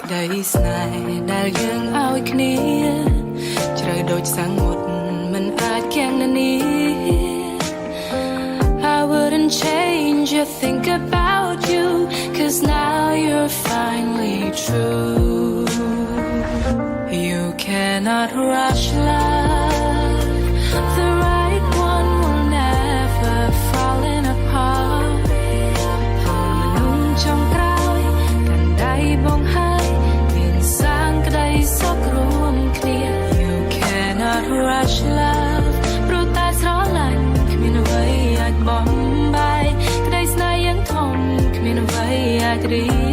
đầy snaiដែលយើងឲ្យគ្នាជ្រៅដូចសង្មុតមិនអាចគាំងនានា I wouldn't change a thing about you cause now you're finally true You cannot rush love The right one will never fall in apart មនុស្សចុងក្រោយកាន់ដៃបងហើយមានសាងក្តីសុខរួមគ្នា You cannot rush love ព្រោះតែស្រឡាញ់គ្មានអ្វីអាចបំបែកក្តីស្នេហ៍យ៉ាងធំគ្មានអ្វីអាចរី